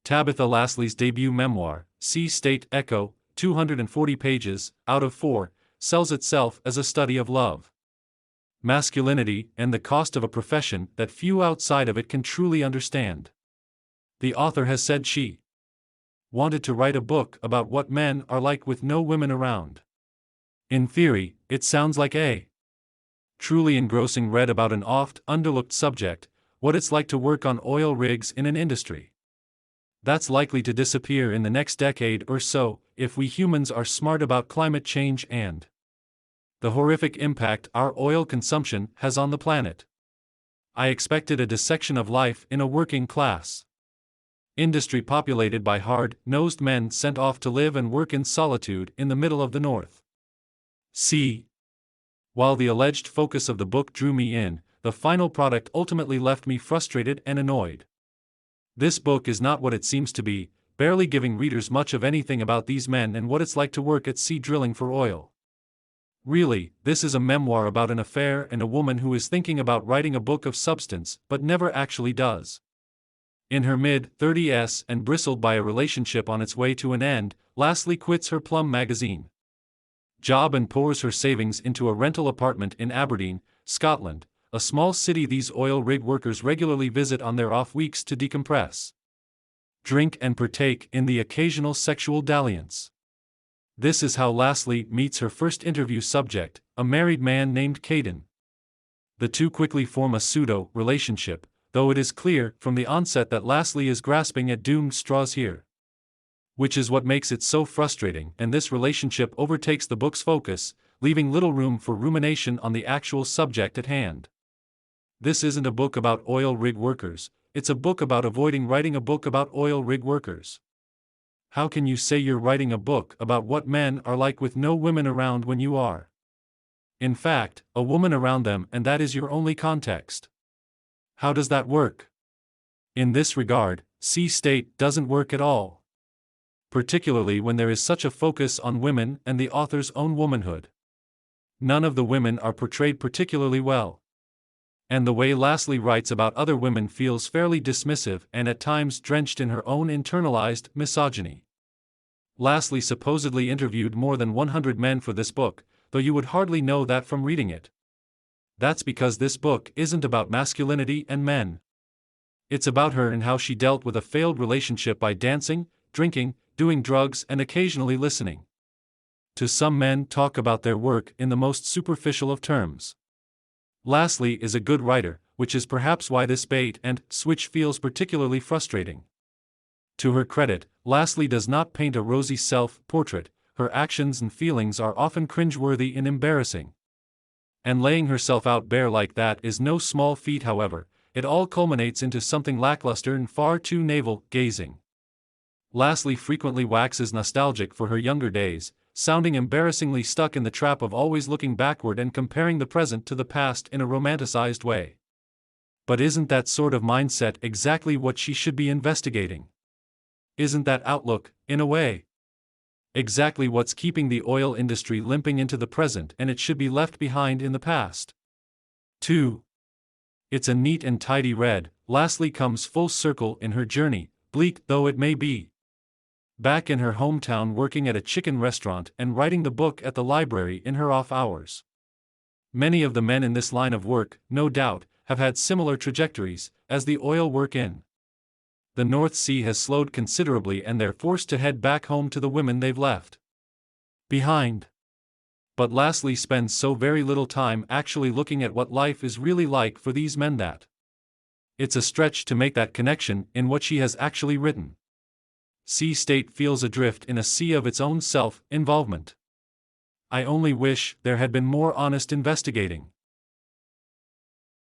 Tabitha Lasley's debut memoir, Sea State Ecco, 240 pages, out of 4, sells itself as a study of love, masculinity, and the cost of a profession that few outside of it can truly understand. The author has said she wanted to write a book about what men are like with no women around. In theory, it sounds like a truly engrossing read about an oft-underlooked subject, what it's like to work on oil rigs in an industry that's likely to disappear in the next decade or so, if we humans are smart about climate change and the horrific impact our oil consumption has on the planet. I expected a dissection of life in a working class industry populated by hard-nosed men sent off to live and work in solitude in the middle of the North Sea. While the alleged focus of the book drew me in, the final product ultimately left me frustrated and annoyed. This book is not what it seems to be, barely giving readers much of anything about these men and what it's like to work at sea drilling for oil. Really, this is a memoir about an affair and a woman who is thinking about writing a book of substance but never actually does. In her mid-30s and bristled by a relationship on its way to an end, Lasley quits her Plum magazine job and pours her savings into a rental apartment in Aberdeen, Scotland, a small city these oil rig workers regularly visit on their off weeks to decompress, drink and partake in the occasional sexual dalliance. This is how Lasley meets her first interview subject, a married man named Caden. The two quickly form a pseudo-relationship, though it is clear from the onset that Lasley is grasping at doomed straws here. Which is what makes it so frustrating, and this relationship overtakes the book's focus, leaving little room for rumination on the actual subject at hand. This isn't a book about oil rig workers, it's a book about avoiding writing a book about oil rig workers. How can you say you're writing a book about what men are like with no women around when you are, in fact, a woman around them, and that is your only context? How does that work? In this regard, Sea State doesn't work at all, particularly when there is such a focus on women and the author's own womanhood. None of the women are portrayed particularly well, and the way Lasley writes about other women feels fairly dismissive and at times drenched in her own internalized misogyny. Lasley supposedly interviewed more than 100 men for this book, though you would hardly know that from reading it. That's because this book isn't about masculinity and men. It's about her and how she dealt with a failed relationship by dancing, drinking, doing drugs, and occasionally listening to some men talk about their work in the most superficial of terms. Lasley is a good writer, which is perhaps why this bait and switch feels particularly frustrating. To her credit, Lasley does not paint a rosy self-portrait. Her actions and feelings are often cringeworthy and embarrassing. And laying herself out bare like that is no small feat. However, it all culminates into something lackluster and far too navel-gazing. Lasley frequently waxes nostalgic for her younger days, sounding embarrassingly stuck in the trap of always looking backward and comparing the present to the past in a romanticized way. But isn't that sort of mindset exactly what she should be investigating? Isn't that outlook, in a way, exactly what's keeping the oil industry limping into the present, and it should be left behind in the past? 2. It's a neat and tidy read. Lasley comes full circle in her journey, bleak though it may be, back in her hometown working at a chicken restaurant and writing the book at the library in her off hours. Many of the men in this line of work, no doubt, have had similar trajectories, as the oil work in the North Sea has slowed considerably, and they're forced to head back home to the women they've left behind. But Lasley spends so very little time actually looking at what life is really like for these men that it's a stretch to make that connection in what she has actually written. Sea State feels adrift in a sea of its own self-involvement. I only wish there had been more honest investigating.